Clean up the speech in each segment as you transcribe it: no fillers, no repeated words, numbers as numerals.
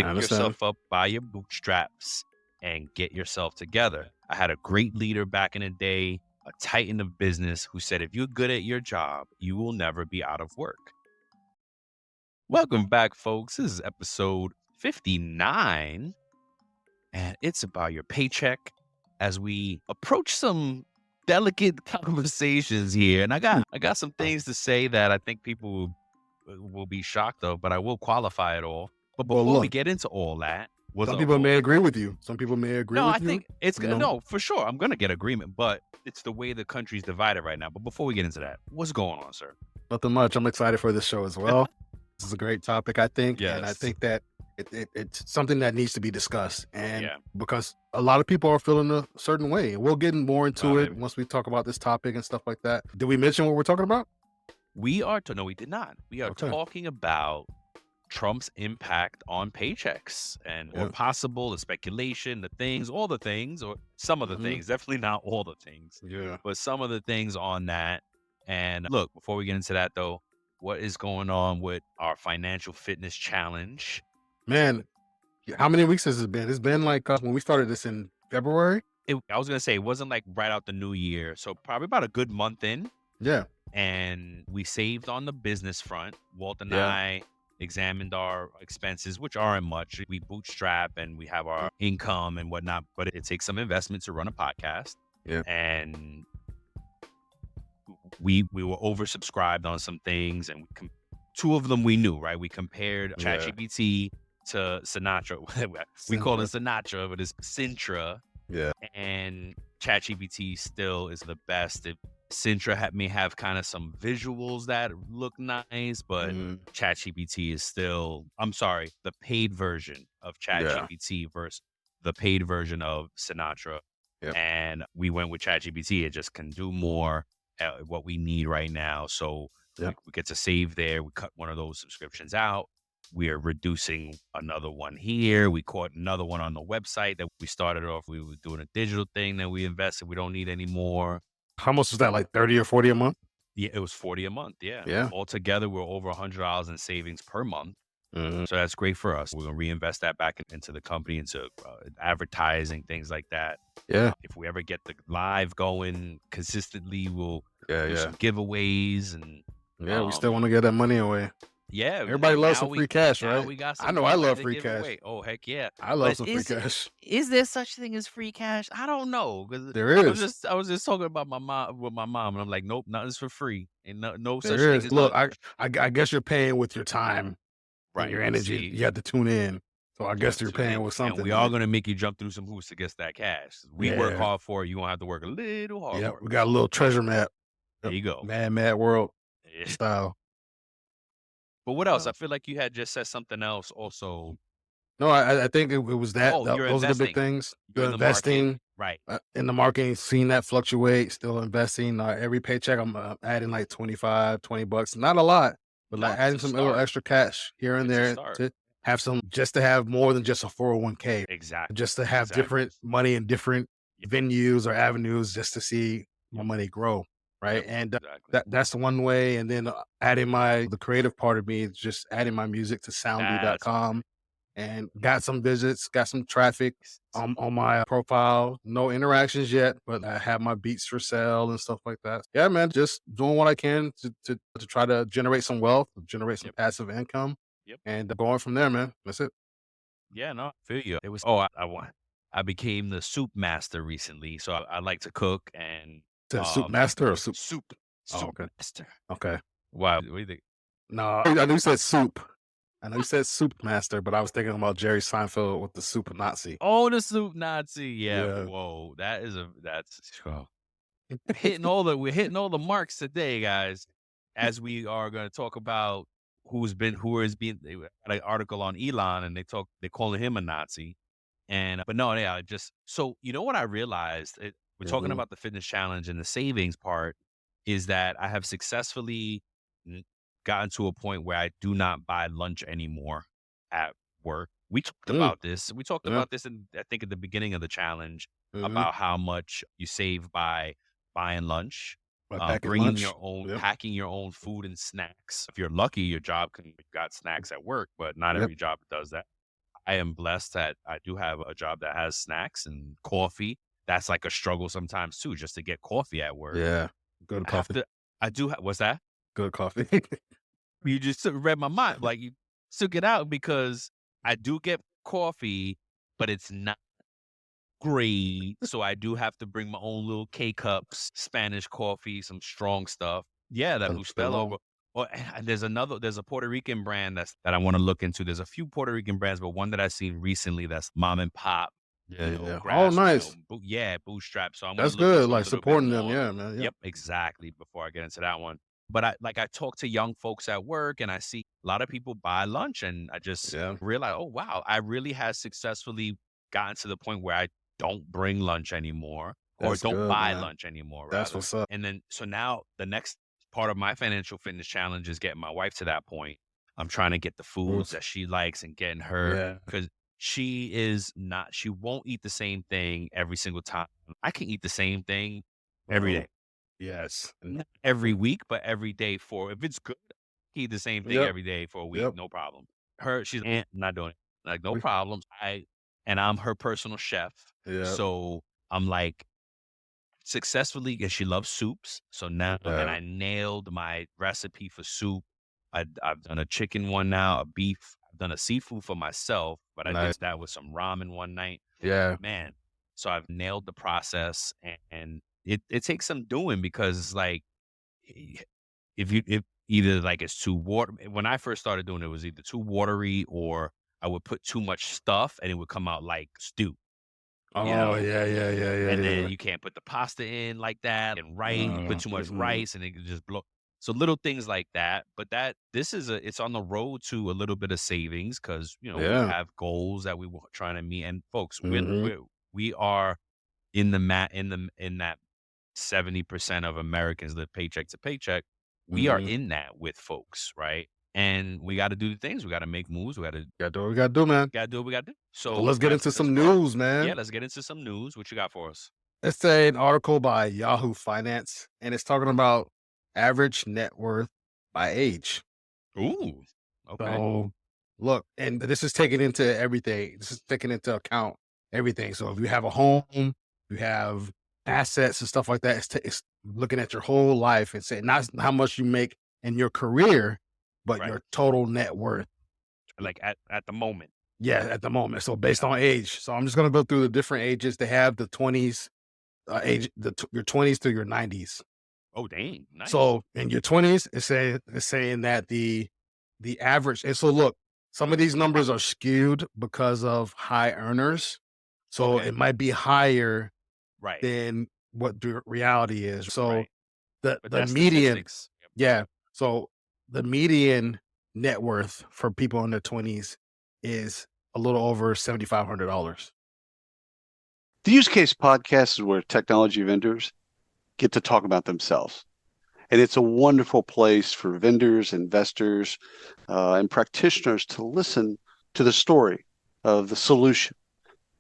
Pick I understand. yourself up by your bootstraps and get yourself together. I had a great leader back in the day, a titan of business, who said, if you're good at your job, you will never be out of work. Welcome back, folks. This is episode 59, and it's about your paycheck as we approach some delicate conversations here. And I got some things to say that I think people will be shocked of, but I will qualify it all. But Well, before we look, get into all that, what's some up? people may agree with you. Some people may agree No, I with you. think it's You know, no, for sure. I'm gonna get agreement, but it's the way the country's divided right now. But before we get into that, what's going on, sir? nothing much. I'm excited for this show as well. This is a great topic, I think, and I Yes. think that it's something that needs to be discussed. And Yeah. because a lot of people are feeling a certain way, and we'll get more into it Maybe. once we talk about this topic and stuff like that. Did we mention what we're talking about? No, we did not. We are Okay. talking about Trump's impact on paychecks and or possible, the speculation, the things, all the things, or some of the things, definitely not all the things, Yeah. but some of the things on that. And look, before we get into that though, what is going on with our financial fitness challenge? Man, how many weeks has it been? It's been like when we started this in February. I was gonna say it wasn't like right out the new year, so probably about a good month in. Yeah. And we saved on the business front. Walt and Yeah. I examined our expenses, which aren't much. We bootstrap and we have our income and whatnot, but it takes some investment to run a podcast. Yeah. And we were oversubscribed on some things, and two of them we knew, right? We compared ChatGPT to Sinatra. We call it Sinatra, but it's Sintra. Yeah. And ChatGPT still is the best. Sintra may have kind of some visuals that look nice, but ChatGPT is still, I'm sorry, the paid version of ChatGPT versus the paid version of Sinatra. Yep. And we went with ChatGPT. It just can do more at what we need right now. So we get to save there. We cut one of those subscriptions out. We are reducing another one here. We caught another one on the website that we started off. We were doing a digital thing that we invested. We don't need anymore. How much was that? Like 30 or 40 a month? Yeah, it was 40 a month. Yeah. Yeah. Altogether, we're over $100 in savings per month. So that's great for us. We're going to reinvest that back into the company, into advertising, things like that. Yeah. If we ever get the live going consistently, we'll do some Yeah. giveaways. And Yeah, we still want to get that money away. yeah, Everybody loves some free cash, right? We got I know I love free cash. away. Oh, heck yeah. I love But some free cash. Is there such thing as free cash? I don't know. 'Cause There is. I was just talking about my mom and I'm like, nope, nothing's for free. And no such There thing is. as Look, I guess you're paying with your time, and your energy. See? You have to tune in. So I guess you're paying with something. And we are going to make you jump through some hoops to get that cash. We work Yeah. hard for it. You won't have to work a little harder. Yeah, we got a little treasure map. There you go. Mad World Yeah. style. But what else? I feel like you had just said something else also. No, I think it was that. Oh, you're Those are the big investing. things. You're The in the market. investing Right. in the marketing, seeing that fluctuate, still investing. Every paycheck, I'm adding like $25-$20. Not a lot, but like No, adding it's a some little start. extra cash here and It's a there start. to have some, just to have more than just a 401k. Exactly. Just to have different money in different venues or avenues, just to see my money grow. Right. Yep, And exactly. that's the one way. And then adding the creative part of me is just adding my music to soundly.com, and got some visits, got some traffic on my profile. No interactions yet, but I have my beats for sale and stuff like that. Yeah, man, just doing what I can to try to generate some wealth, generate some passive income, and going from there, man. That's it. Yeah, no, I feel you. It was, I became the soup master recently. So I like to cook and Soup master or soup? Soup okay. master. Okay. Wow. What do you think? No, I know you said soup. I know you said soup master, but I was thinking about Jerry Seinfeld with the soup Nazi. Oh, the soup Nazi. Yeah. Yeah. Whoa. We're hitting all the marks today, guys, as we are going to talk about who has been, they had an article on Elon, and they're calling him a Nazi. But no, yeah, so you know what I realized? We're talking about the fitness challenge, and the savings part is that I have successfully gotten to a point where I do not buy lunch anymore at work. We talked about this. We talked about this I think at the beginning of the challenge about how much you save by buying lunch, bringing your own, packing your own food and snacks. If you're lucky, your job you've got snacks at work, but not every job does that. I am blessed that I do have a job that has snacks and coffee. That's like a struggle sometimes too, just to get coffee at work. Yeah. Good I have coffee. to what's that? Good coffee. You just read my mind, like, you took it out because I do get coffee, but it's not great, so I do have to bring my own little K-Cups, Spanish coffee, some strong stuff. Yeah, that Understandable. Bustelo, and there's a Puerto Rican brand that I wanna look into. There's a few Puerto Rican brands, but one that I've seen recently that's mom and pop, Yeah, yeah. Oh, grass, nice. bootstrap, so I'm gonna That's look good, into a like, little bit supporting them. more. Yeah, man, yeah. Yep, exactly, before I get into that one. But I talk to young folks at work, and I see a lot of people buy lunch, and I just Yeah. realize, "Oh, wow, I really have successfully gotten to the point where I don't bring lunch anymore or That's don't good, buy man. lunch anymore, That's rather." what's up. And then so now the next part of my financial fitness challenge is getting my wife to that point. I'm trying to get the foods Oof. that she likes and getting her, Yeah. because she won't eat the same thing every single time. I can eat the same thing every Oh, day. yes. Not every week, but every day for if it's good, eat the same thing Yep, every day for a week, yep. no problem. She's not doing it. Like, no We problems. I'm her personal chef. Yep. So I'm like successfully, and she loves soups. So now, and Yeah. I nailed my recipe for soup. I've done a chicken one now, a beef. I've done a seafood for myself, but I did Nice. that with some ramen one night. Yeah. Man, so I've nailed the process, and it takes some doing because it's like, eh, if either like it's too water when I first started doing it, it was either too watery or I would put too much stuff and it would come out like stew, you Oh, know? yeah, yeah, yeah, yeah, And then yeah. you can't put the pasta in like that, and rice, you put Mm, too much mm-mm. rice and it could just blow. So little things like that, but it's on the road to a little bit of savings because, we Yeah. have goals that we were trying to meet. And folks, Mhm. we are in the mat in that 70% of Americans live paycheck to paycheck. We are Mhm. in that with folks, right? And we got to do the things. We got to make moves. We Gotta do what we gotta do, man. got to do what we got to do. So So let's get into that's some part. news, Yeah, man. let's get into some news. What you got for us? Let's say an article by Yahoo Finance, and it's talking about average net worth by age. Ooh, okay, So, look, and this is taking into everything. This is taking into account everything. So, if you have a home, you have assets and stuff like that. It's looking at your whole life and saying not how much you make in your career, but right. your total net worth. Like at the moment. Yeah, at the moment. So, based Got on age. So, I'm just going to go through the different ages. They have the 20s, your 20s to your 90s. Oh, dang, nice. So in your 20s, it's saying that the average, and so look, some of these numbers are skewed because of high earners. So Okay, it might be higher right, than what the reality is. So right. the But the that's median, statistics. Yep. yeah. So the median net worth for people in their 20s is a little over $7,500. The use case podcast is where technology vendors get to talk about themselves. And it's a wonderful place for vendors, investors, and practitioners to listen to the story of the solution,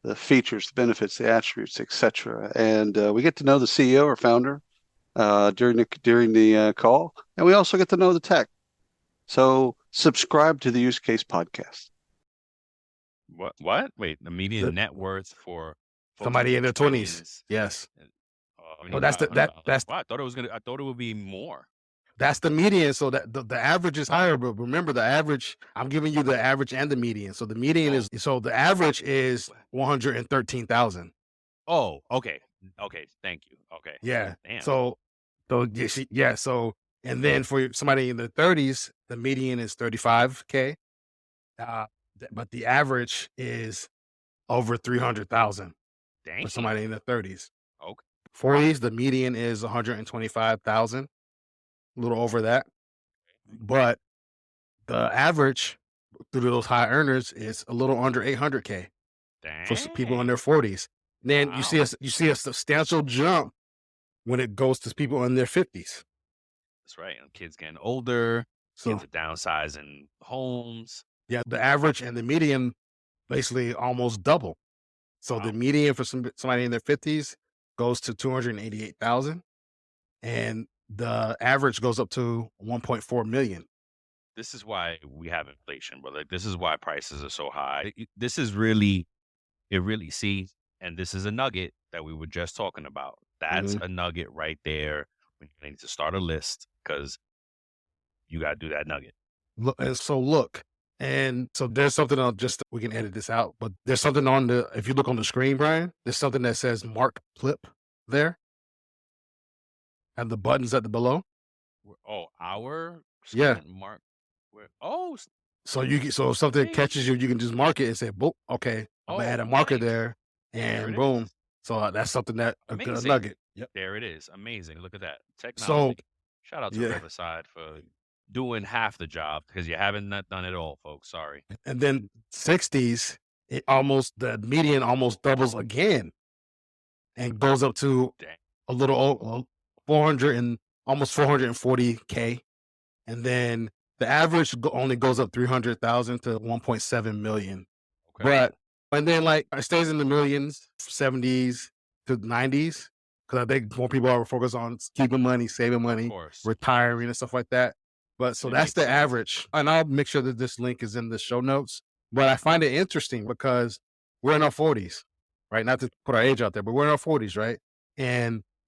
the features, the benefits, the attributes, etc. And we get to know the CEO or founder during the call, and we also get to know the tech. So subscribe to the use case podcast. What? Wait, the The, median net worth for folks in somebody their in their 20s. twenties. Yes. So that's $75, the that $100. that's Wow, I thought it would be more. That's the median, so that the average is higher, but remember the average, I'm giving you the average and the median. So the median Oh, is so the average is 113,000. okay. Okay, thank you. Okay. Yeah. Damn. So yeah, so and then for somebody in their 30s, the median is 35K. Uh, but the average is over 300,000 Dang. for somebody in their 30s. Okay. 40s, the median is 125,000, a little over that. But the average through those high earners is a little under 800K for people in Dang. their 40s. Then Wow. you see a substantial jump when it goes to people in their 50s. That's right. And kids getting older, So kids are downsizing homes. yeah, the average and the median basically almost double. So the Wow. median for somebody in their 50s goes to 288,000, and the average goes up to 1.4 million. this is why we have inflation, brother. This is why prices are so high. This is really, see, and this is a nugget that we were just talking about. That's Mhm. a nugget right there. We need to start a list because you got to do that nugget. Look, and so there's something on just we can edit this out, but there's something on the if you look on the screen, Brian, there's something that says Mark Clip there, and the buttons at the below. Oh, our Yeah. screen mark. Oh, So so if something hey. catches you, you can just mark it and say, "Boop, okay, I'm gonna add Oh, a marker nice. there," There and it boom. is. So that's something that a good Amazing. nugget. Yep. There it is. Amazing. Look at that. So Technology. Shout out to yeah, Riverside for doing half the job because you haven't not done it all, folks. Sorry. and then 60s, the median almost doubles again and goes up to Dang. a little 400 and almost 440K. And then the average only goes up 300,000 to 1.7 million. Okay. But, and then like it stays in the millions, 70s to 90s, because I think more people are focused on keeping money, saving Of money, course. retiring and stuff like that. But so And it that's makes the sense. average. And I'll make sure that this link is in the show notes. But I find it interesting because we're in our 40s, right? Not to put our age out there, but we're in our 40s, right?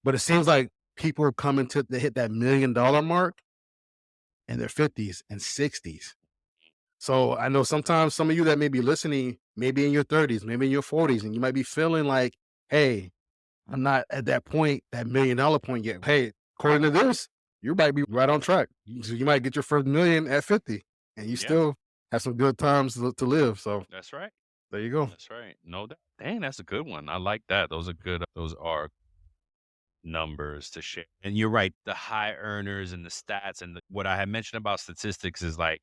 But it seems like people are coming to hit that $1 million mark in their 50s and 60s. So I know sometimes some of you that may be listening, maybe in your 30s, maybe in your 40s, and you might be feeling like, hey, I'm not at that point, that $1 million point yet. Hey, according to this, you might be right on track. So you might get your first million at 50 and you Yeah, still have some good times to live. So that's right. there you go. That's right. No doubt. Dang, that's a good one. I like that. Those are good. Those are numbers to share. And you're right. The high earners and the stats and what I had mentioned about statistics is like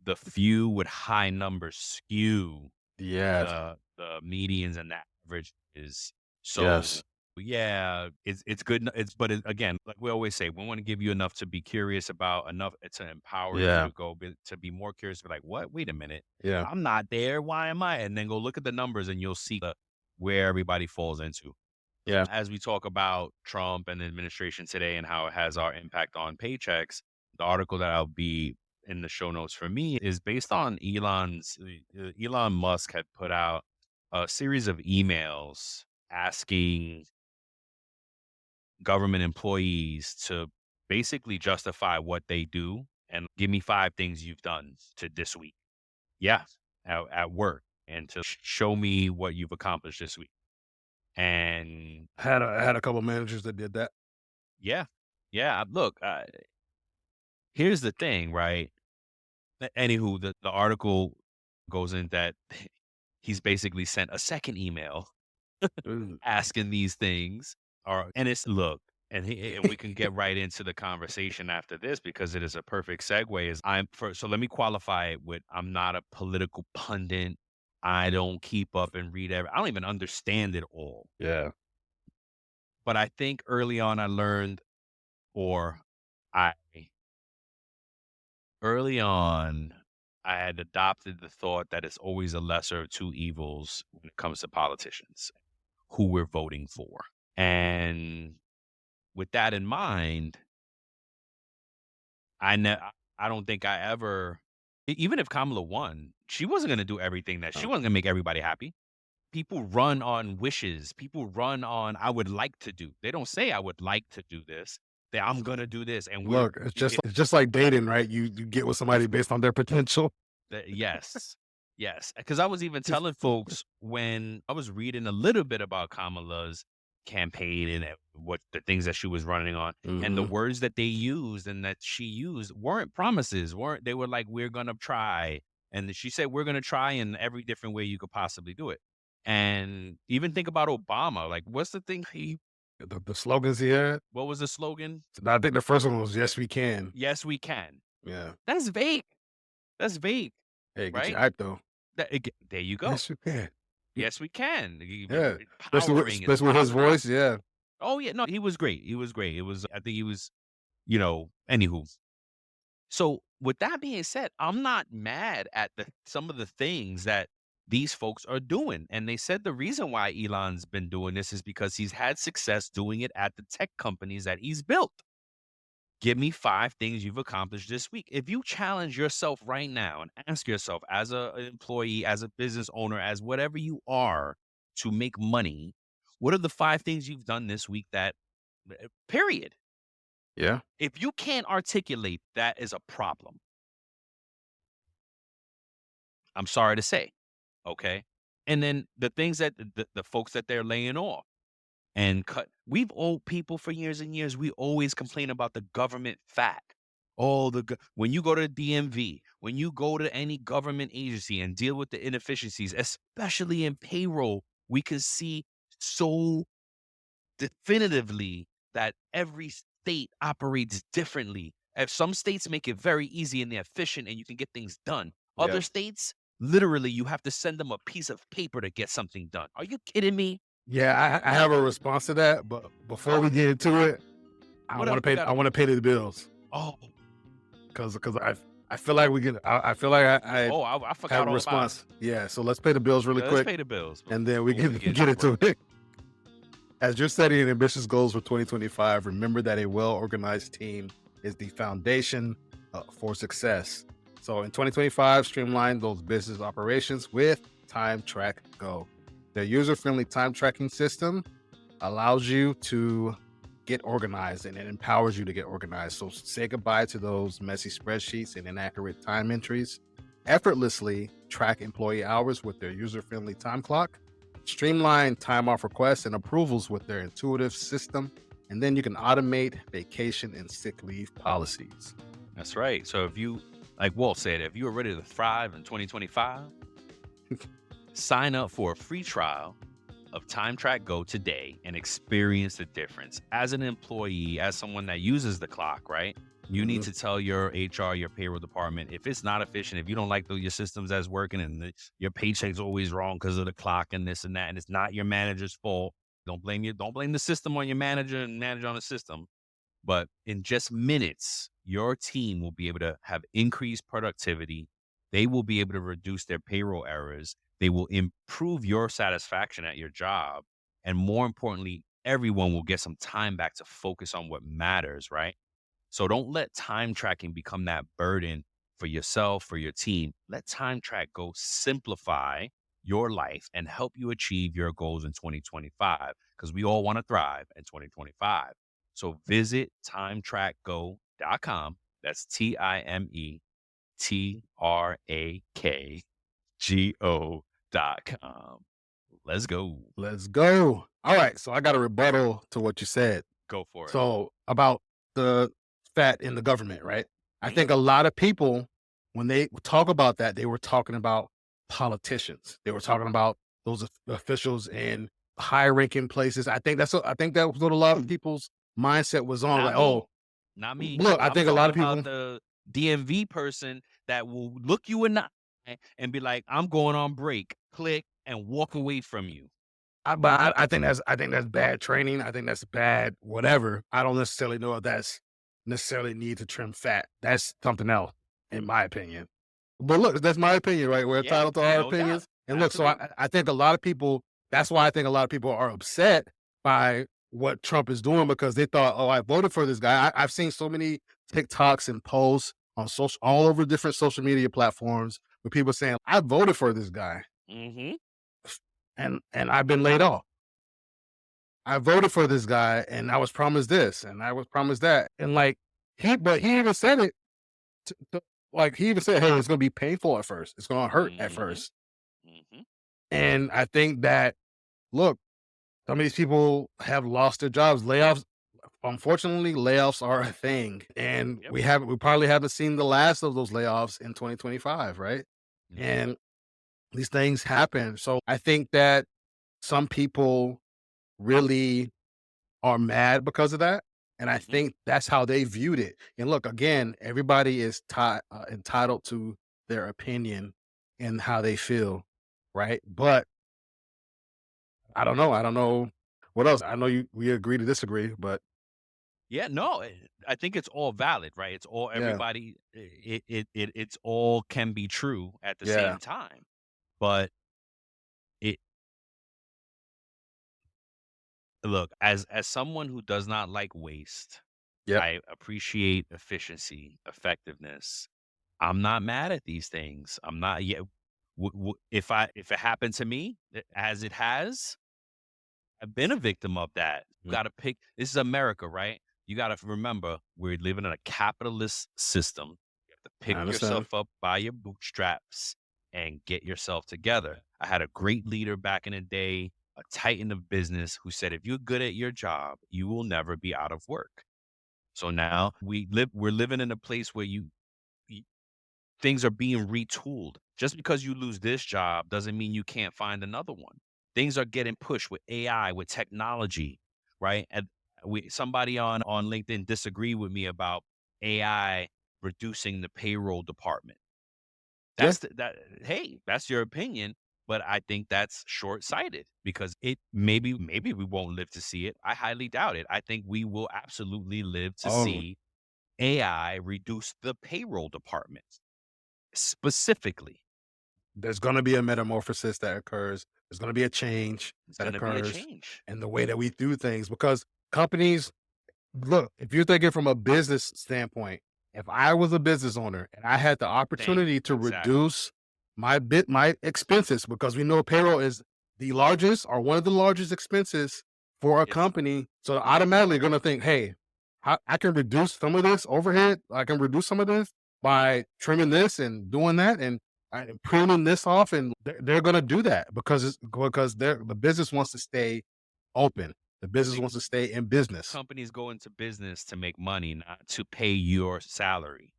the few with high numbers skew Yes. the medians and the average is so. Yes. Yeah, it's good. Again, like we always say, we want to give you enough to be curious about, enough to empower you Yeah. to to be more curious. Be like, what? Wait a minute, Yeah. I'm not there. Why am I? And then go look at the numbers, and you'll see where everybody falls into. Yeah. As we talk about Trump and the administration today and how it has our impact on paychecks, the article that I'll be in the show notes for me is based on Elon Musk had put out a series of emails asking government employees to basically justify what they do and give me 5 things you've done to this week. Yeah, at work, and to show me what you've accomplished this week. And I had a couple managers that did that. yeah, yeah. Look, here's the thing, right? Anywho, the article goes in that he's basically sent a second email Mm. asking these things, and it's look, and we can get right into the conversation after this because it is a perfect segue. So let me qualify it with I'm not a political pundit. I don't keep up and read I don't even understand it all. Yeah. But I think early on I learned, or I early on I had adopted the thought that it's always a lesser of two evils when it comes to politicians, who we're voting for. And with that in mind, I don't think I ever, even if Kamala won, she wasn't going to do everything that she No. wasn't going to make everybody happy. People run on wishes. People run on I would like to do. They don't say I would like to do this. I'm going to do this, and Look, it's just like dating, right? You get with somebody based on their potential. Yes, yes. Because I was even telling folks when I was reading a little bit about Kamala's campaign and what the things that she was running on, and the Mhm. words that they used and that she used weren't promises. Weren't They were like, we're gonna try, and she said we're gonna try in every different way you could possibly do it. And even think about Obama. Like, what's the thing The slogans he had. what was the slogan? I think the first one was "Yes, we can." Yes, we can. Yeah. That's vague. That's vague, Hey, get you right? hyped though. There you go. Yes, we can. Yes, we can. Yeah. Empowering and Especially with his positive. voice. Yeah. Oh yeah, no, he was great. He was great. I think he was, anywho. So with that being said, I'm not mad at some of the things that these folks are doing. And they said the reason why Elon's been doing this is because he's had success doing it at the tech companies that he's built. Give me 5 things you've accomplished this week. If you challenge yourself right now and ask yourself as an employee, as a business owner, as whatever you are to make money, what are the 5 things you've done this week that period. Yeah. If you can't articulate, that is a problem. I'm sorry to say, okay? And then the things that the folks that they're laying off and cut. We've owed people for years and years. We always complain about the government fat. Oh, when you go to the DMV, when you go to any government agency and deal with the inefficiencies, especially in payroll, we can see so definitively that every state operates differently. If some states make it very easy and they're efficient and you can get things done, Yeah. other states, literally, you have to send them a piece of paper to get something done. Are you kidding me? Yeah, I have a response to that, but before we get into it, I What want else to you pay. got? I want to pay the bills Oh, because I feel like we can. I feel like I I have forgot a all about it. response. Yeah, so let's pay the bills really Yeah, let's quick, pay the bills and then we before can get get into into it. As you're setting ambitious goals for 2025, remember that a well-organized team is the foundation for success. So in 2025, streamline those business operations with TimeTrak Go. The user-friendly time tracking system allows you to get organized and it empowers you to get organized. So say goodbye to those messy spreadsheets and inaccurate time entries. Effortlessly track employee hours with their user-friendly time clock. Streamline time off requests and approvals with their intuitive system. And then you can automate vacation and sick leave policies. That's right. So if you, like Wolf said, if you are ready to thrive in 2025, sign up for a free trial of TimeTrak Go today and experience the difference. As an employee, as someone that uses the clock, right? You need to tell your HR, your payroll department, if it's not efficient, if you don't like your systems that's working and your paycheck's always wrong because of the clock and this and that, and it's not your manager's fault. Don't blame the system on your manager and manager on the system. But in just minutes, your team will be able to have increased productivity. They will be able to reduce their payroll errors. They will improve your satisfaction at your job. And more importantly, everyone will get some time back to focus on what matters, right? So don't let time tracking become that burden for yourself, for your team. Let time track go simplify your life and help you achieve your goals in 2025 because we all want to thrive in 2025. So visit timetrackgo.com. That's TimeTrackGO.com. Let's go. Let's go. All right. So I got a rebuttal to what you said. Go for it. So about the fat in the government, right? I Mhm. think a lot of people, when they talk about that, they were talking about politicians. They were talking about those officials in high-ranking places. I think I think that was what a lot of people's mindset was on. Not Like, me. oh, Not me. look, I I'm think a lot talking of about people. the DMV person that will look you in the eye and be like, "I'm going on break." Click and walk away from you. I think that's bad training. I think that's bad whatever. I don't necessarily know if that's necessarily need to trim fat. That's something else, in my opinion. But look, that's my opinion, right? We're Yeah, entitled to our no doubt. opinions. And look, so Absolutely. I think a lot of people. That's why I think a lot of people are upset by what Trump is doing because they thought, oh, I voted for this guy. I've seen so many TikToks and posts on social, all over different social media platforms, with people saying, I voted for this guy, Mhm. and I've been laid off. I voted for this guy and I was promised this and I was promised that. And like but he even said it like he even said, hey, it's gonna be painful at first. It's gonna hurt at Mhm. first. Mhm. And I think that look, some of these people have lost their jobs. Layoffs, unfortunately, layoffs are a thing. And Yep. we probably haven't seen the last of those layoffs in 2025, right? Mhm. And these things happen. So I think that some people really are mad because of that. And I Mhm. think that's how they viewed it. And look, again, everybody is entitled to their opinion and how they feel, right? But I don't know. I don't know what else. I know we agree to disagree, but Yeah, no, I think it's all valid, right? It's all yeah, everybody it's all can be true at the yeah, same time. But it look, as someone who does not like waste, Yep. I appreciate efficiency, effectiveness. I'm not mad at these things. I'm not yet. If it happened to me, as it has, I've been a victim of that. You Mm, got to pick. This is America, right? You got to remember we're living in a capitalist system. You have to I pick understand. yourself up by your bootstraps and get yourself together. I had a great leader back in the day, a titan of business, who said, "If you're good at your job, you will never be out of work." So now we're living in a place where you things are being retooled. Just because you lose this job doesn't mean you can't find another one. Things are getting pushed with AI, with technology, right? And somebody on LinkedIn disagreed with me about AI reducing the payroll department. Yeah. Hey, that's your opinion, but I think that's short-sighted because it maybe we won't live to see it. I highly doubt it. I think we will absolutely live to Oh, see AI reduce the payroll department specifically. there's going to be a metamorphosis that occurs. There's going to be a change It's that going to be a occurs change. in the way that we do things because companies look, if you're thinking from a business standpoint, if I was a business owner and I had the Same. opportunity to Exactly. reduce my expenses, because we know payroll is the largest or one of the largest expenses for a It's company. So automatically you're gonna think, hey, I can reduce some of this overhead. I can reduce some of this by trimming this and doing that and pruning this off, and they're gonna do that because the business wants to stay open. The business the wants to stay in business. companies go into business to make money, not to pay your salary,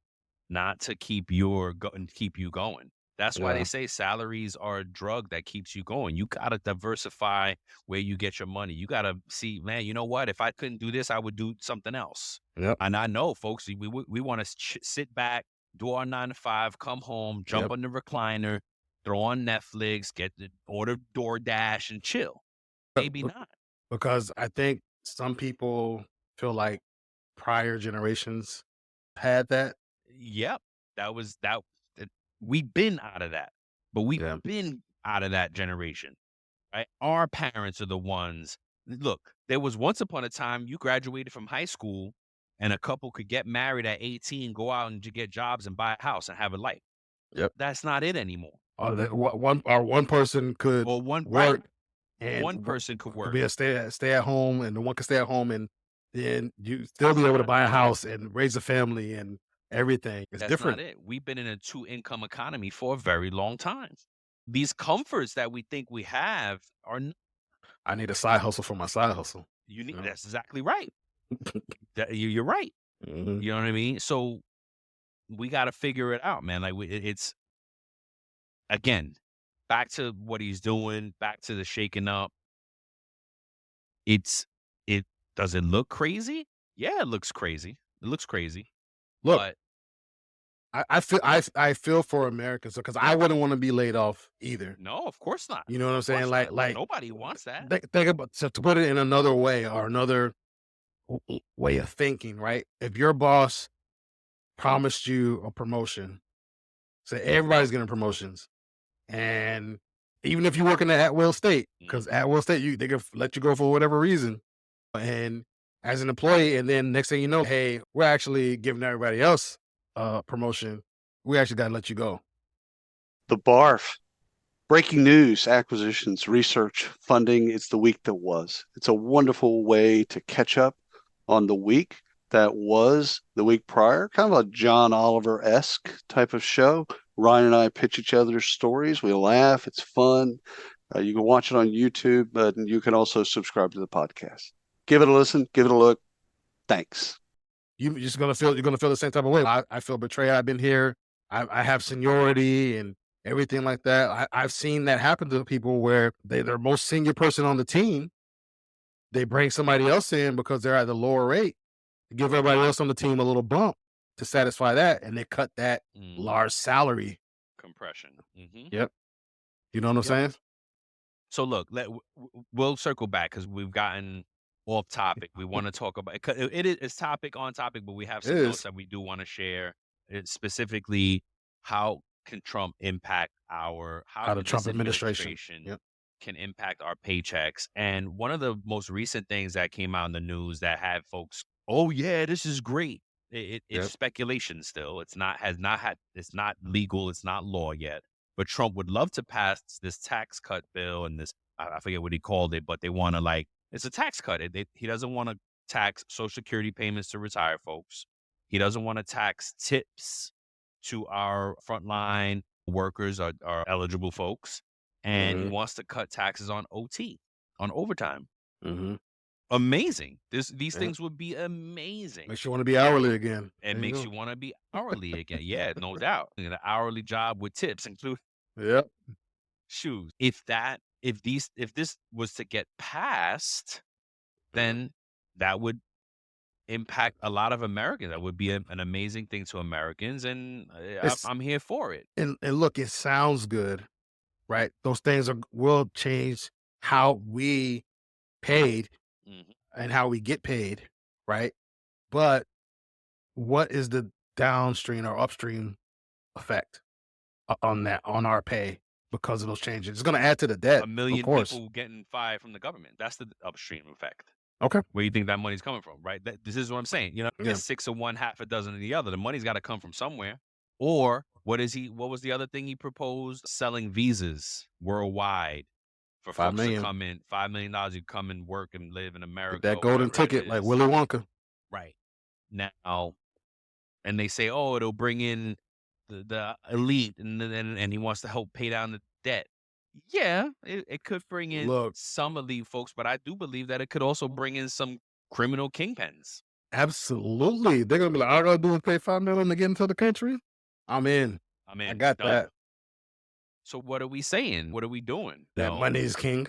not to keep you going. That's why they Yeah. say salaries are a drug that keeps you going. You gotta diversify where you get your money. You gotta see, man, you know what? If I couldn't do this, I would do something else. Yep. And I know, folks, we want to sit back, do our 9 to 5, come home, jump Yep. on the recliner, throw on Netflix, order DoorDash, and chill. Maybe Be- not. Because I think some people feel like prior generations had that. Yep. That was that. We've been out of that, but we've Yeah. been out of that generation, right? Our parents are the ones. Look, there was once upon a time you graduated from high school and a couple could get married at 18, go out and get jobs and buy a house and have a life. Yep. That's not it anymore. Or that one person could Or work and one person could could work. be a stay at home, and the one could stay at home, and then you still be able to Not buy a house and raise a family and everything. It's That's not different. it. We've been in a two-income economy for a very long time. These comforts that we think we have are I need a side hustle for my side hustle. unique. You know? That's exactly right. You're right. Mhm. You know what I mean? So we got to figure it out, man. Like it's again back to what he's doing, back to the shaking up. It's it does it look crazy? Yeah, it looks crazy. It looks crazy, Look, but I feel for Americans because I wouldn't want to be laid off either. no, of course not. You know what I'm Of saying? course not. Like Nobody wants that. think about to put it in another way or another way of thinking, right? If your boss promised you a promotion, say everybody's getting promotions, and even if you work in the at will state, because Mhm. at will state they can let you go for whatever reason, and as an employee, and then next thing you know, hey, we're actually giving everybody else a promotion. We actually got to let you go. The BARF. Breaking news, acquisitions, research, funding. It's the week that was. It's a wonderful way to catch up on the week that was the week prior, kind of a John Oliver-esque type of show. Ryan and I pitch each other's stories. We laugh. It's fun. You can watch it on YouTube, but you can also subscribe to the podcast. Give it a listen. Give it a look. Thanks. You're gonna feel the same type of way. I feel betrayed. I've been here. I have seniority and everything like that. I've seen that happen to people where they're most senior person on the team. They bring somebody else in because they're at the lower rate to give everybody else on the team a little bump to satisfy that, and they cut that Mm, large salary. compression. Yep. You know what I'm Yep. saying? So look, we'll circle back because we've gotten off topic. We want to talk about it's topic on topic, but we have It some notes is. that we do want to share. It's specifically how can Trump impact how Out of can Trump this administration. administration Yep. can impact our paychecks. And one of the most recent things that came out in the news that had folks oh yeah, this is great. It's Yep. speculation still. It's not legal. It's not law yet. But Trump would love to pass this tax cut bill and this, I forget what he called it, but they want to like, it's a tax cut. He doesn't want to tax Social Security payments to retired folks. He doesn't want to tax tips to our frontline workers, are eligible folks. And he Hmm. wants to cut taxes on OT, on overtime. Hmm. Amazing. These Yep. things would be amazing. Makes you want to be hourly again. It There you makes go. you want to be hourly again. Yeah, no doubt. An hourly job with tips include Yep. shoes. If this was to get passed, Mhm. then that would impact a lot of Americans. That would be an amazing thing to Americans, and It's I'm here for it. and look, it sounds good, right? Those things will change how we paid Mhm. and how we get paid, right? But what is the downstream or upstream effect on that on our pay because of those changes? It's going to add to the debt, A of million course. people getting fired from the government. That's the upstream effect. Okay. Where you think that money's coming from, right? This is what I'm saying. Yeah. It's six of one, half a dozen of the other. The money's got to come from somewhere. Or what was the other thing he proposed? Selling visas worldwide for Five folks to million. come in. $5 million, you come and work and live in Get America that or golden wherever it ticket like is. Willy Wonka. Right. Now, and they say, oh, it'll bring in the elite and he wants to help pay down the debt. Yeah, it could bring in Look, some elite folks, but I do believe that it could also bring in some criminal kingpins. absolutely. They're gonna be like, all I gotta do is pay 5 million to get into the country. I'm in. I'm I in, got done. that. So what are we saying? What are we doing? That money is king.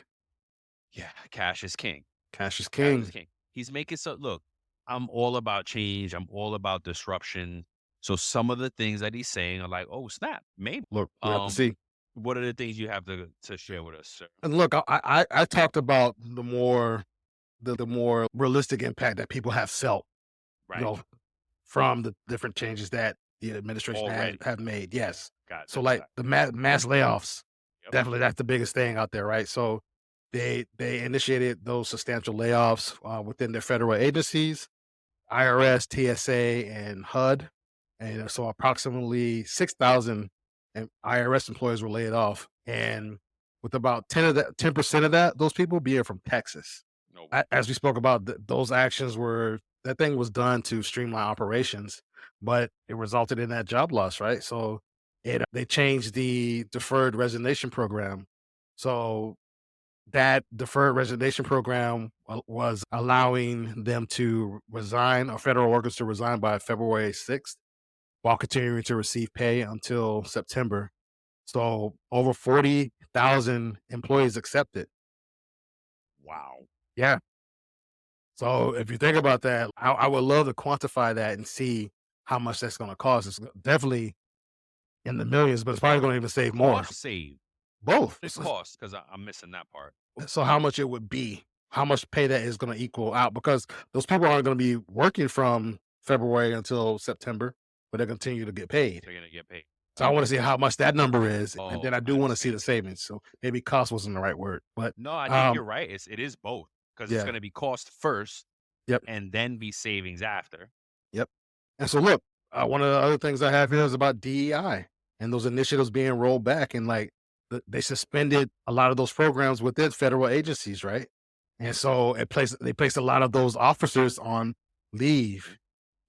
Yeah, cash is king. Cash is Cash is king. king. He's making so look, I'm all about change. I'm all about disruption. So some of the things that he's saying are like, oh snap, maybe. Look, we have to see. What are the things you have to share with us, sir? And look, I talked about the more realistic impact that people have felt, you Right. know, from the different changes that the administration Already. have made. Yes. Got So that. like the mass layoffs, Yep. definitely that's the biggest thing out there, right? So they initiated those substantial layoffs within their federal agencies, IRS, TSA, and HUD, and so approximately 6,000 IRS employees were laid off, and with about 10% of that, those people being from Texas. No. As we spoke about, those actions were that thing was done to streamline operations, but it resulted in that job loss, right? So they changed the deferred resignation program. So that deferred resignation program was allowing them to resign, or federal workers to resign by February 6th while continuing to receive pay until September. So over 40,000 employees accepted. Wow. Yeah. So if you think about that, I would love to quantify that and see how much that's going to cost. It's definitely in the millions, but it's probably going to even save more. Cost save. Both. It's cost because I'm missing that part. So how much it would be, how much pay that is going to equal out, because those people aren't going to be working from February until September, but they continue to get paid. They're gonna get paid. So I want to see how much that number is, and Oh, then I do I want to see understand. the savings. So maybe cost wasn't the right word, but No, I think you're right. It is both because it's yeah, gonna be cost first yep, and then be savings after. yep. And so look, one of the other things I have here is about DEI and those initiatives being rolled back, and like they suspended a lot of those programs within federal agencies, right? And so they placed a lot of those officers on leave.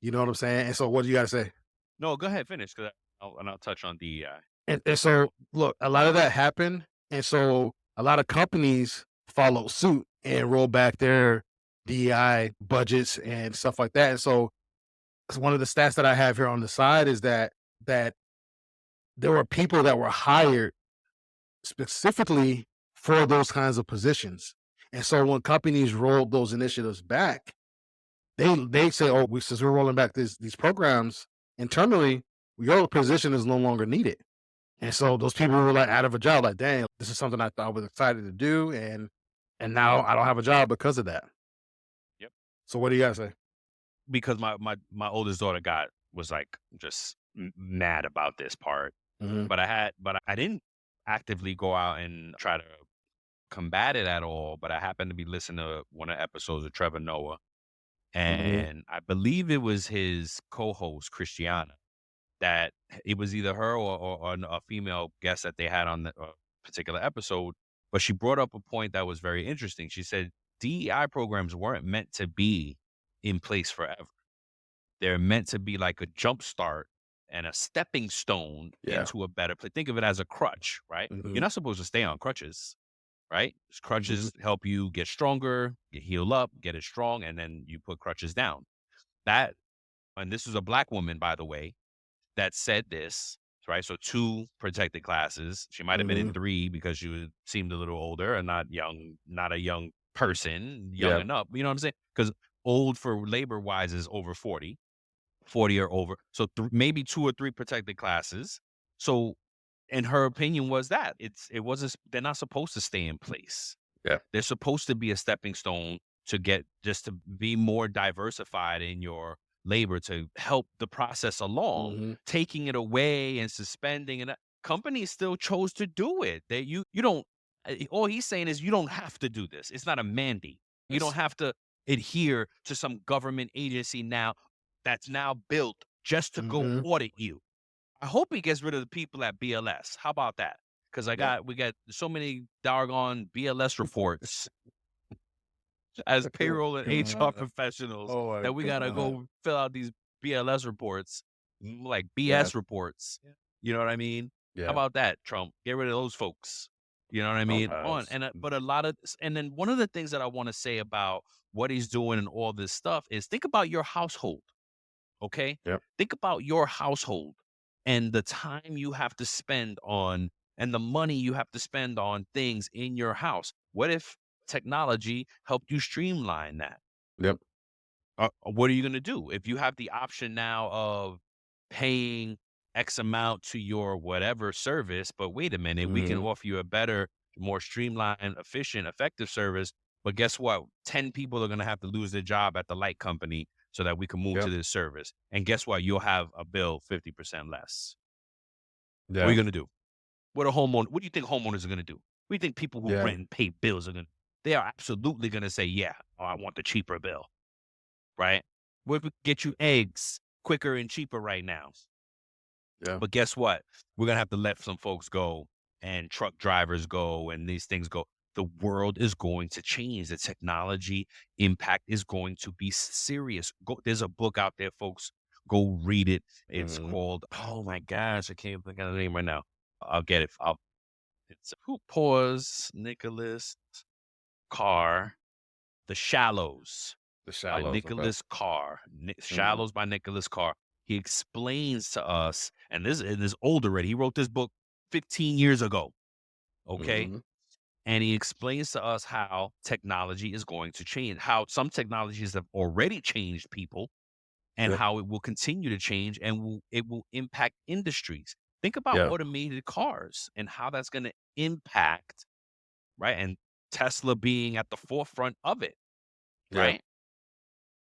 You know what I'm saying? And so what do you got to say? No, go ahead, finish because I'll touch on DEI. And so look, a lot of that happened, and so a lot of companies followed suit and rolled back their DEI budgets and stuff like that. And so one of the stats that I have here on the side is that there were people that were hired specifically for those kinds of positions. And so when companies rolled those initiatives back, they say, "Oh, since we're rolling back these programs internally, your position is no longer needed." And so those people were like out of a job, like, "Dang, this is something I thought I was excited to do, and now I don't have a job because of that." Yep. So what do you guys say? Because my oldest daughter was like just mad about this part, Hmm. but I didn't actively go out and try to combat it at all. But I happened to be listening to one of the episodes of Trevor Noah. and I believe it was his co-host, Christiana, that it was either her or a female guest that they had on the particular episode, but she brought up a point that was very interesting. She said DEI programs weren't meant to be in place forever. They're meant to be like a jump start and a stepping stone Yeah. into a better place. Think of it as a crutch, right? You're not supposed to stay on crutches, right? Crutches help you get stronger, get heal up, get it strong, and then you put crutches down. That, and this was a Black woman, by the way, that said this, right? So 2 protected classes. She might have been in 3 because she seemed a little older and not young, not a young person, young enough. You know what I'm saying? Because old for labor wise is over 40 or over. So maybe 2 or 3 protected classes. So, and her opinion was that it wasn't, they're not supposed to stay in place. Yeah. They're supposed to be a stepping stone to get, just to be more diversified in your labor, to help the process along. Taking it away and suspending, and companies still chose to do it. That you don't, all he's saying is you don't have to do this. It's not a mandate. You don't have to adhere to some government agency now that's now built just to go audit you. I hope he gets rid of the people at BLS. How about that? Because we got so many doggone BLS reports as payroll and HR professionals that we gotta go fill out these BLS reports, like BS reports. You know what I mean? How about that, Trump? Get rid of those folks. You know what I mean? But a lot of, and then one of the things that I want to say about what he's doing and all this stuff is, think about your household. Okay? Yep. Think about your household and the time you have to spend on, and the money you have to spend on things in your house. What if technology helped you streamline that? Yep. What are you going to do if you have the option now of paying X amount to your whatever service, but wait a minute, we can offer you a better, more streamlined, efficient, effective service. But guess what? 10 people are going to have to lose their job at the light company so that we can move to this service. And guess what? You'll have a bill 50% less. What are you going to do? What do you think homeowners are going to do? What do you think people who rent and pay bills are going to do? They are absolutely going to say, yeah, I want the cheaper bill, right? What if we get you eggs quicker and cheaper right now? Yeah. But guess what? We're going to have to let some folks go, and truck drivers go, and these things go. The world is going to change. The technology impact is going to be serious. There's a book out there, folks. Go read it. It's called, oh my gosh, I can't think of the name right now. I'll get it. It's Nicholas Carr, The Shallows. The Shallows. Nicholas Carr. Shallows by Nicholas Carr. He explains to us, and this is old already. He wrote this book 15 years ago. Okay. And he explains to us how technology is going to change, how some technologies have already changed people, and how it will continue to change, and it will impact industries. Think about automated cars and how that's going to impact, right? And Tesla being at the forefront of it, right?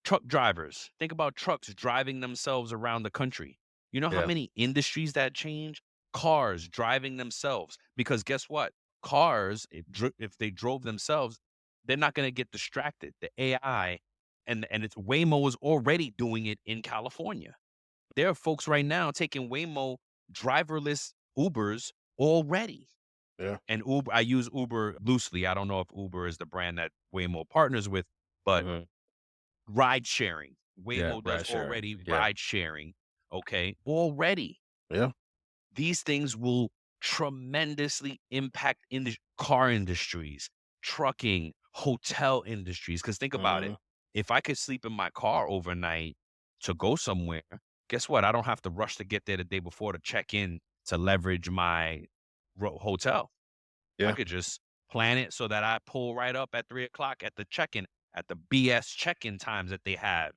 Truck drivers. Think about trucks driving themselves around the country. You know how many industries that change? Cars driving themselves. Because guess what? Cars, if they drove themselves, they're not going to get distracted. The AI and it's Waymo is already doing it in California. There are folks right now taking Waymo driverless Ubers already. Yeah. And Uber, I use Uber loosely. I don't know if Uber is the brand that Waymo partners with, but ride sharing. Waymo does already ride sharing. Okay. Already. Yeah. These things will tremendously impact in the car industries, trucking, hotel industries. Because think about it. If I could sleep in my car overnight to go somewhere, guess what? I don't have to rush to get there the day before to check in to leverage my hotel. I could just plan it so that I pull right up at 3:00 at the check-in, at the BS check-in times that they have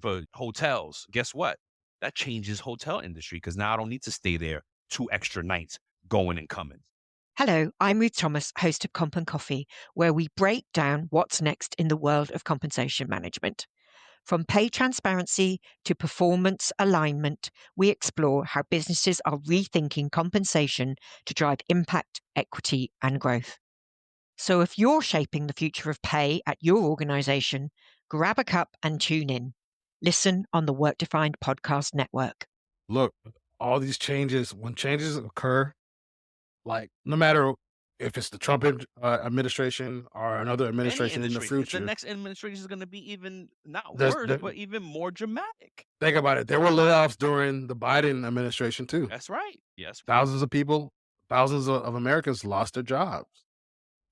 for hotels. Guess what? That changes hotel industry, because now I don't need to stay there 2 extra nights going and coming. Hello, I'm Ruth Thomas, host of Comp and Coffee, where we break down what's next in the world of compensation management. From pay transparency to performance alignment, we explore how businesses are rethinking compensation to drive impact, equity, and growth. So if you're shaping the future of pay at your organization, Grab a cup and tune in. Listen on the Work Defined Podcast Network. Look, all these changes, when changes occur, like no matter if it's the Trump administration or another Any administration in the industry. The future, next administration is going to be even not there's, worse, there, but even more dramatic. think about it. There were layoffs during the Biden administration too. That's right. Yes. Thousands of people, thousands of Americans lost their jobs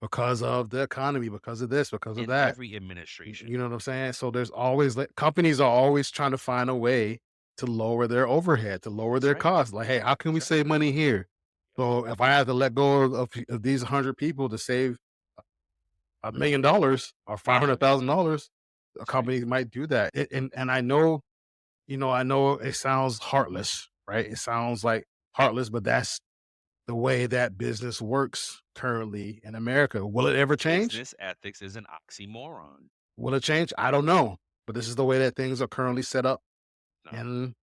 because of the economy, because of this, because of In that. every administration. You know what I'm saying? So there's always companies are always trying to find a way to lower their overhead, to lower their right. costs. Like, hey, how can we save money here? So if I have to let go of these 100 people to save $1 million or $500,000, a company might do that. And I know, I know it sounds heartless, right? It sounds like heartless, but that's the way that business works currently in America. Will it ever change? Business ethics is an oxymoron. Will it change? I don't know. But this is the way that things are currently set up. No. And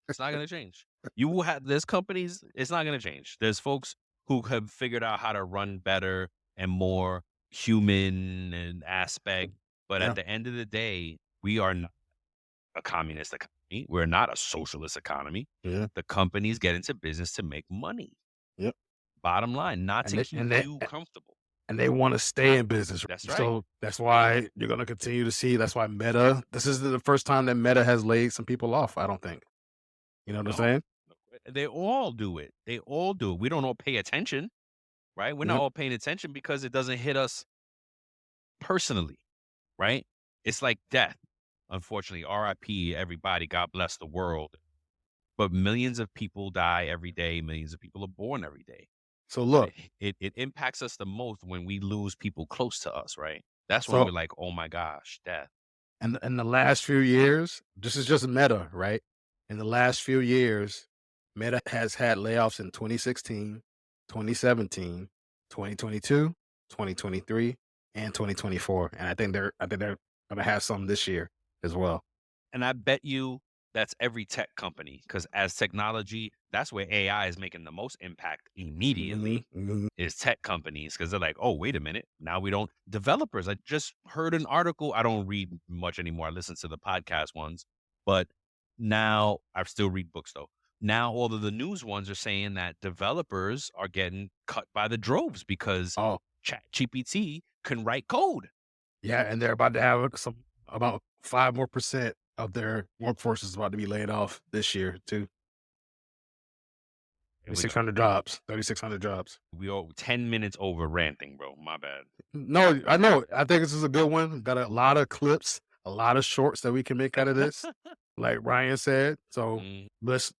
It's not going to change. You will have, there's companies, it's not going to change. There's folks who have figured out how to run better and more human and aspect. But Yeah. at the end of the day, we are not a communist economy. We're not a socialist economy. Yeah. The companies get into business to make money. Yep. Bottom line, not And to they- keep and they- you comfortable. and they want to stay in business. That's right. So that's why you're going to continue to see. That's why Meta, this is the first time that Meta has laid some people off, I don't think. You know what I'm saying? They all do it. They all do it. We don't all pay attention, right? We're not Yep. all paying attention because it doesn't hit us personally, right? It's like death. Unfortunately, RIP, everybody, God bless the world. But millions of people die every day. Millions of people are born every day. So look, It impacts us the most when we lose people close to us, right? That's when So- we're like, oh my gosh, death. and in the last few years, this is just Meta, right? In the last few years, Meta has had layoffs in 2016, 2017, 2022, 2023, and 2024. And I think they're going to have some this year as well. And I bet you that's every tech company, because as technology, that's where AI is making the most impact immediately. Mhm. Is tech companies, because they're like, oh, wait a minute. Now we don't, developers. I just heard an article. I don't read much anymore. I listen to the podcast ones, but now I still read books though. Now all of the news ones are saying that developers are getting cut by the droves because Oh, ChatGPT can write code. yeah. And they're about to have about 5% of their workforce is about to be laid off this year, too. Here we go. 3,600 jobs. We all 10 minutes over ranting, bro. My bad. No, I know. I think this is a good one. Got a lot of clips, a lot of shorts that we can make out of this, like Ryan said. So let's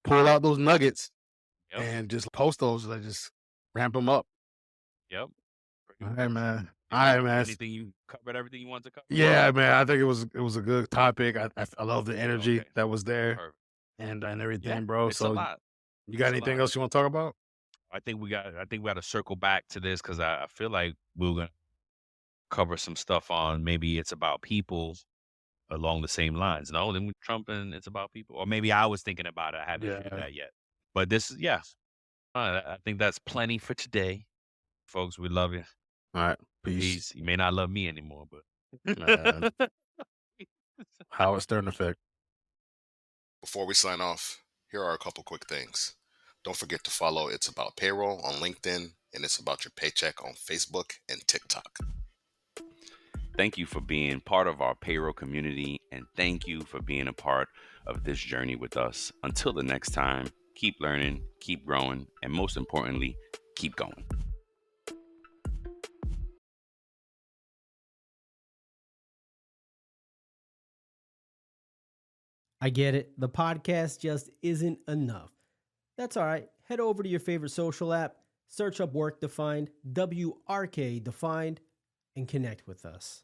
pull out those nuggets Yep. and just post those. Like just ramp them up. Yep. All right, man. All right, man. Anything you covered, everything you wanted to cover? Yeah, man. I think it was a good topic. I love the energy Okay. that was there Perfect. and everything, Yeah, bro. it's a So lot. you got It's a anything lot. else you want to talk about? I think we got to circle back to this because I feel like we're gonna cover some stuff on maybe it's about people along the same lines. No, then we Trump and it's about people, or maybe I was thinking about it. I haven't figured that yet. But this, yeah, I think that's plenty for today, folks. We love you. All right, peace. Peace. You may not love me anymore, but Man. Howard Stern effect. Before we sign off, here are a couple quick things. Don't forget to follow It's About Payroll on LinkedIn and It's About Your Paycheck on Facebook and TikTok. Thank you for being part of our payroll community, and thank you for being a part of this journey with us. Until the next time, keep learning, keep growing, and most importantly, keep going. I get it. The podcast just isn't enough. That's all right. Head over to your favorite social app, search up Work Defined, WRK Defined, and connect with us.